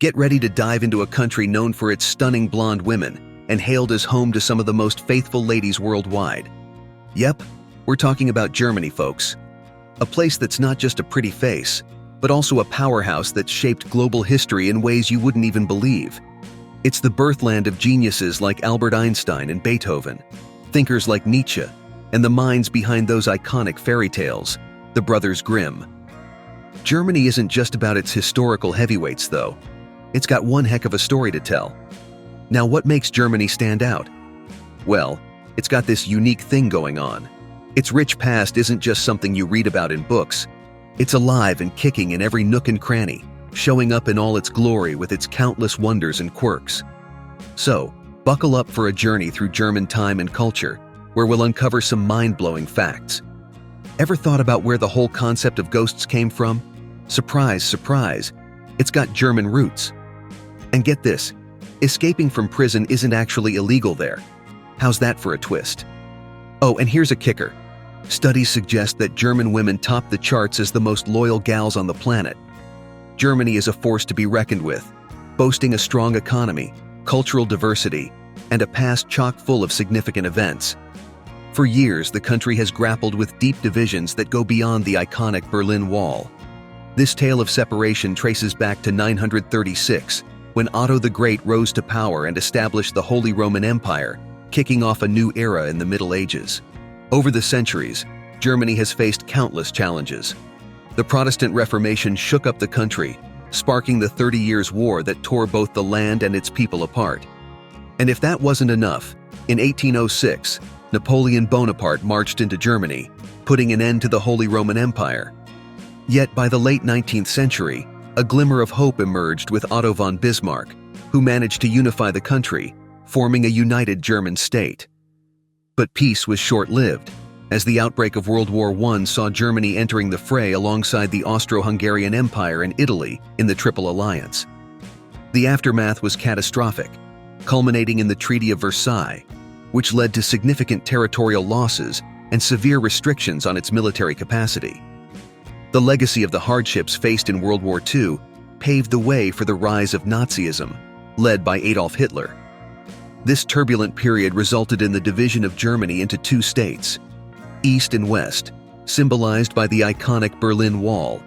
Get ready to dive into a country known for its stunning blonde women and hailed as home to some of the most faithful ladies worldwide. Yep, we're talking about Germany, folks. A place that's not just a pretty face, but also a powerhouse that's shaped global history in ways you wouldn't even believe. It's the birthland of geniuses like Albert Einstein and Beethoven, thinkers like Nietzsche, and the minds behind those iconic fairy tales, the Brothers Grimm. Germany isn't just about its historical heavyweights, though. It's got one heck of a story to tell. Now, what makes Germany stand out? Well, it's got this unique thing going on. Its rich past isn't just something you read about in books. It's alive and kicking in every nook and cranny, showing up in all its glory with its countless wonders and quirks. So, buckle up for a journey through German time and culture, where we'll uncover some mind-blowing facts. Ever thought about where the whole concept of ghosts came from? Surprise, surprise, it's got German roots. And get this, escaping from prison isn't actually illegal there. How's that for a twist? Oh, and here's a kicker. Studies suggest that German women top the charts as the most loyal gals on the planet. Germany is a force to be reckoned with, boasting a strong economy, cultural diversity, and a past chock full of significant events. For years, the country has grappled with deep divisions that go beyond the iconic Berlin Wall. This tale of separation traces back to 936, when Otto the Great rose to power and established the Holy Roman Empire, kicking off a new era in the Middle Ages. Over the centuries, Germany has faced countless challenges. The Protestant Reformation shook up the country, sparking the 30 Years' War that tore both the land and its people apart. And if that wasn't enough, in 1806, Napoleon Bonaparte marched into Germany, putting an end to the Holy Roman Empire. Yet by the late 19th century, a glimmer of hope emerged with Otto von Bismarck, who managed to unify the country, forming a united German state. But peace was short-lived, as the outbreak of World War I saw Germany entering the fray alongside the Austro-Hungarian Empire and Italy in the Triple Alliance. The aftermath was catastrophic, culminating in the Treaty of Versailles, which led to significant territorial losses and severe restrictions on its military capacity. The legacy of the hardships faced in World War II paved the way for the rise of Nazism, led by Adolf Hitler. This turbulent period resulted in the division of Germany into two states, East and West, symbolized by the iconic Berlin Wall.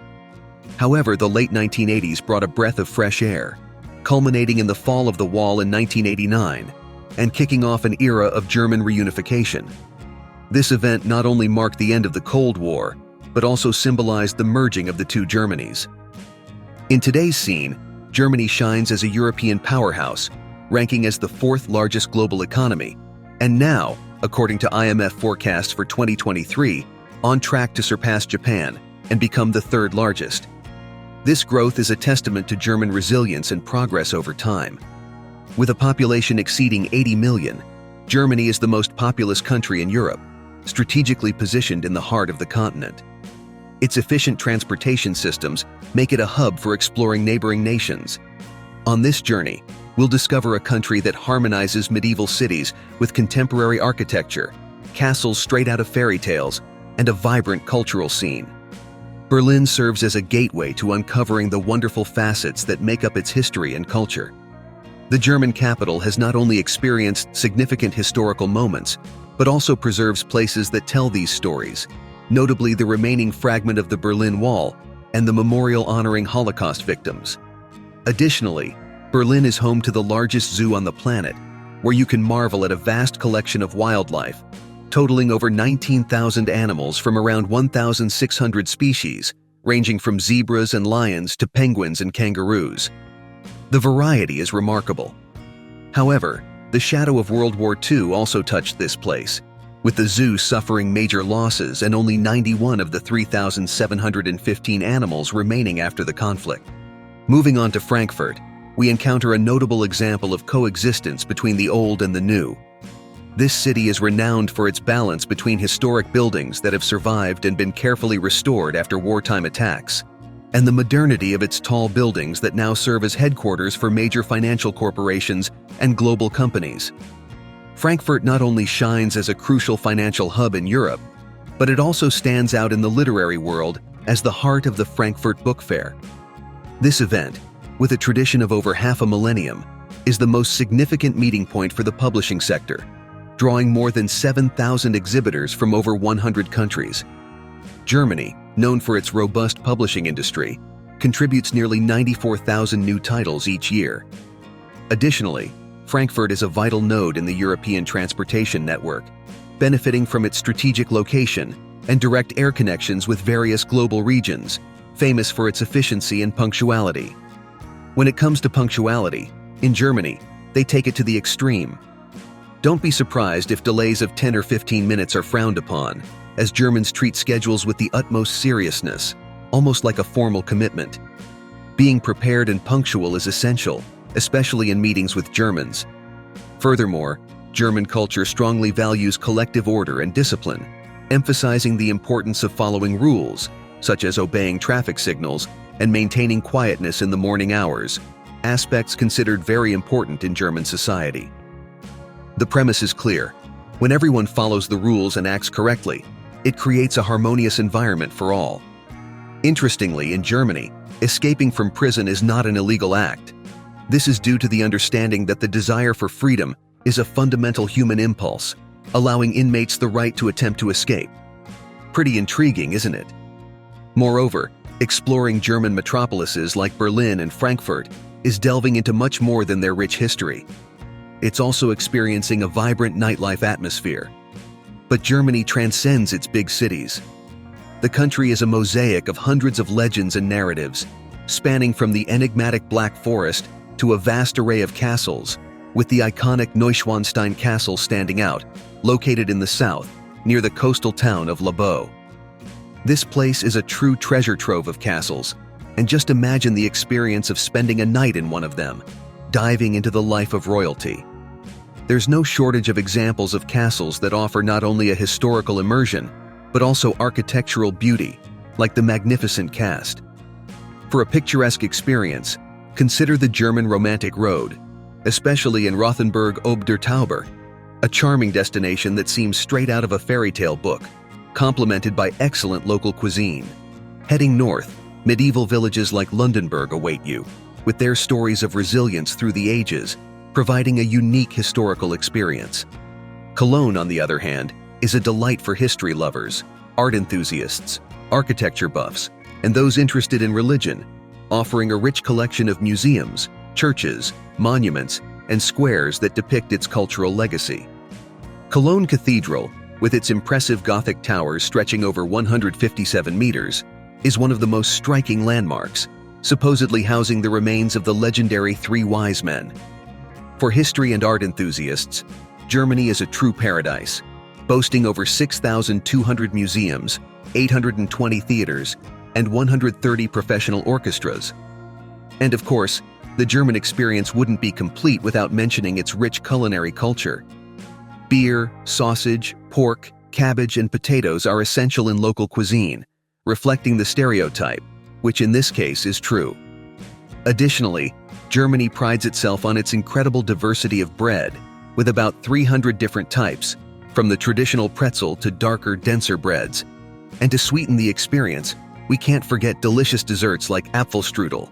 However, the late 1980s brought a breath of fresh air, culminating in the fall of the wall in 1989 and kicking off an era of German reunification. This event not only marked the end of the Cold War, but also symbolized the merging of the two Germanys. In today's scene, Germany shines as a European powerhouse, ranking as the fourth largest global economy, and now, according to IMF forecasts for 2023, on track to surpass Japan and become the third largest. This growth is a testament to German resilience and progress over time. With a population exceeding 80 million, Germany is the most populous country in Europe, strategically positioned in the heart of the continent. Its efficient transportation systems make it a hub for exploring neighboring nations. On this journey, we'll discover a country that harmonizes medieval cities with contemporary architecture, castles straight out of fairy tales, and a vibrant cultural scene. Berlin serves as a gateway to uncovering the wonderful facets that make up its history and culture. The German capital has not only experienced significant historical moments, but also preserves places that tell these stories, notably the remaining fragment of the Berlin Wall and the memorial honoring Holocaust victims. Additionally, Berlin is home to the largest zoo on the planet, where you can marvel at a vast collection of wildlife, totaling over 19,000 animals from around 1,600 species, ranging from zebras and lions to penguins and kangaroos. The variety is remarkable. However, the shadow of World War II also touched this place, with the zoo suffering major losses and only 91 of the 3,715 animals remaining after the conflict. Moving on to Frankfurt, we encounter a notable example of coexistence between the old and the new. This city is renowned for its balance between historic buildings that have survived and been carefully restored after wartime attacks, and the modernity of its tall buildings that now serve as headquarters for major financial corporations and global companies. Frankfurt not only shines as a crucial financial hub in Europe, but it also stands out in the literary world as the heart of the Frankfurt Book Fair. This event, with a tradition of over half a millennium, is the most significant meeting point for the publishing sector, drawing more than 7,000 exhibitors from over 100 countries. Germany, known for its robust publishing industry, contributes nearly 94,000 new titles each year. Additionally, Frankfurt is a vital node in the European transportation network, benefiting from its strategic location and direct air connections with various global regions, famous for its efficiency and punctuality. When it comes to punctuality, in Germany, they take it to the extreme. Don't be surprised if delays of 10 or 15 minutes are frowned upon, as Germans treat schedules with the utmost seriousness, almost like a formal commitment. Being prepared and punctual is essential, especially in meetings with Germans. Furthermore, German culture strongly values collective order and discipline, emphasizing the importance of following rules, such as obeying traffic signals and maintaining quietness in the morning hours, aspects considered very important in German society. The premise is clear. When everyone follows the rules and acts correctly, it creates a harmonious environment for all. Interestingly, in Germany, escaping from prison is not an illegal act. This is due to the understanding that the desire for freedom is a fundamental human impulse, allowing inmates the right to attempt to escape. Pretty intriguing, isn't it? Moreover, exploring German metropolises like Berlin and Frankfurt is delving into much more than their rich history. It's also experiencing a vibrant nightlife atmosphere. But Germany transcends its big cities. The country is a mosaic of hundreds of legends and narratives, spanning from the enigmatic Black Forest to a vast array of castles, with the iconic Neuschwanstein Castle standing out, located in the south, near the coastal town of Laboe. This place is a true treasure trove of castles, and just imagine the experience of spending a night in one of them, diving into the life of royalty. There's no shortage of examples of castles that offer not only a historical immersion, but also architectural beauty, like the magnificent Cast. For a picturesque experience, consider the German Romantic Road, especially in Rothenburg ob der Tauber, a charming destination that seems straight out of a fairy tale book, complemented by excellent local cuisine. Heading north, medieval villages like Lundenburg await you, with their stories of resilience through the ages, providing a unique historical experience. Cologne, on the other hand, is a delight for history lovers, art enthusiasts, architecture buffs, and those interested in religion, offering a rich collection of museums, churches, monuments, and squares that depict its cultural legacy. Cologne Cathedral, with its impressive Gothic towers stretching over 157 meters, is one of the most striking landmarks, supposedly housing the remains of the legendary Three Wise Men. For history and art enthusiasts, Germany is a true paradise, boasting over 6,200 museums, 820 theaters, and 130 professional orchestras. And of course, the German experience wouldn't be complete without mentioning its rich culinary culture. Beer, sausage, pork, cabbage, and potatoes are essential in local cuisine, reflecting the stereotype, which in this case is true. Additionally, Germany prides itself on its incredible diversity of bread, with about 300 different types, from the traditional pretzel to darker, denser breads. And to sweeten the experience, we can't forget delicious desserts like Apfelstrudel,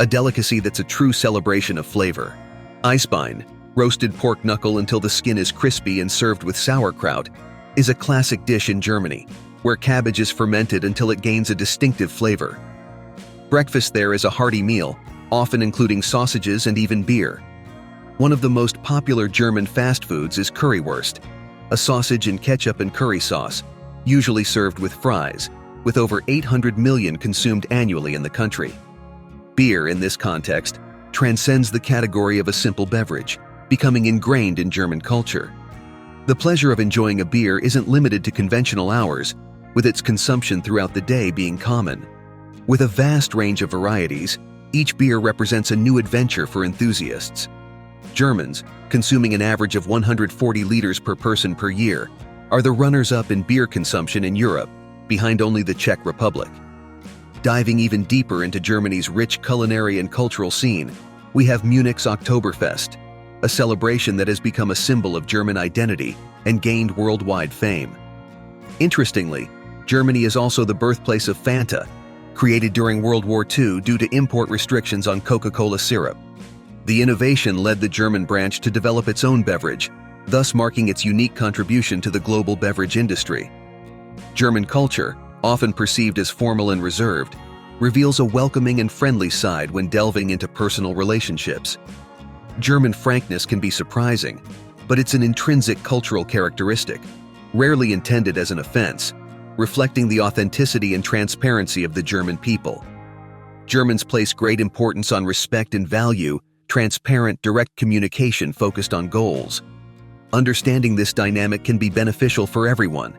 a delicacy that's a true celebration of flavor. Eisbein, roasted pork knuckle until the skin is crispy and served with sauerkraut, is a classic dish in Germany, where cabbage is fermented until it gains a distinctive flavor. Breakfast there is a hearty meal, often including sausages and even beer. One of the most popular German fast foods is currywurst, a sausage in ketchup and curry sauce, usually served with fries, with over 800 million consumed annually in the country. Beer, in this context, transcends the category of a simple beverage, becoming ingrained in German culture. The pleasure of enjoying a beer isn't limited to conventional hours, with its consumption throughout the day being common. With a vast range of varieties, each beer represents a new adventure for enthusiasts. Germans, consuming an average of 140 liters per person per year, are the runners-up in beer consumption in Europe, behind only the Czech Republic. Diving even deeper into Germany's rich culinary and cultural scene, we have Munich's Oktoberfest, a celebration that has become a symbol of German identity and gained worldwide fame. Interestingly, Germany is also the birthplace of Fanta, created during World War II due to import restrictions on Coca-Cola syrup. The innovation led the German branch to develop its own beverage, thus marking its unique contribution to the global beverage industry. German culture, often perceived as formal and reserved, reveals a welcoming and friendly side when delving into personal relationships. German frankness can be surprising, but it's an intrinsic cultural characteristic, rarely intended as an offense, reflecting the authenticity and transparency of the German people. Germans place great importance on respect and value, transparent, direct communication focused on goals. Understanding this dynamic can be beneficial for everyone.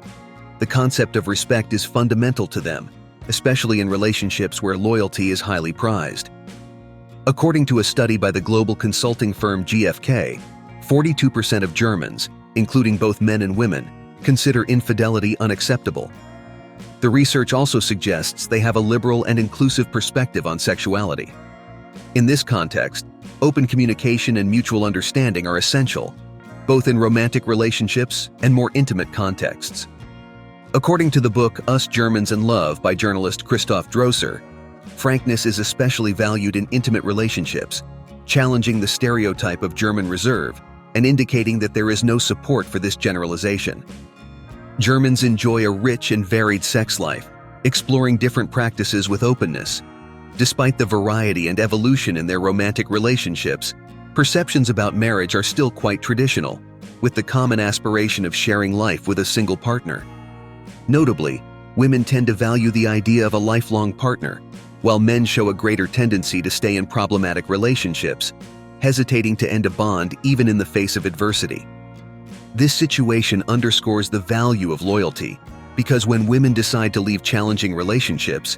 The concept of respect is fundamental to them, especially in relationships where loyalty is highly prized. According to a study by the global consulting firm GfK, 42% of Germans, including both men and women, consider infidelity unacceptable. The research also suggests they have a liberal and inclusive perspective on sexuality. In this context, open communication and mutual understanding are essential, both in romantic relationships and more intimate contexts. According to the book Us Germans and Love by journalist Christoph Drosser, frankness is especially valued in intimate relationships, challenging the stereotype of German reserve and indicating that there is no support for this generalization. Germans enjoy a rich and varied sex life, exploring different practices with openness. Despite the variety and evolution in their romantic relationships, perceptions about marriage are still quite traditional, with the common aspiration of sharing life with a single partner. Notably, women tend to value the idea of a lifelong partner, while men show a greater tendency to stay in problematic relationships, hesitating to end a bond even in the face of adversity. This situation underscores the value of loyalty, because when women decide to leave challenging relationships,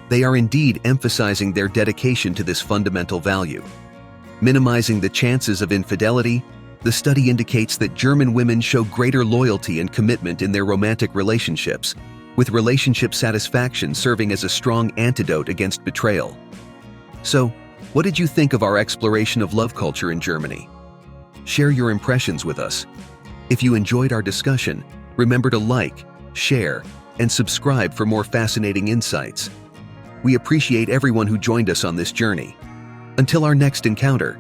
they are indeed emphasizing their dedication to this fundamental value. Minimizing the chances of infidelity, the study indicates that German women show greater loyalty and commitment in their romantic relationships, with relationship satisfaction serving as a strong antidote against betrayal. So, what did you think of our exploration of love culture in Germany? Share your impressions with us. If you enjoyed our discussion, remember to like, share, and subscribe for more fascinating insights. We appreciate everyone who joined us on this journey. Until our next encounter,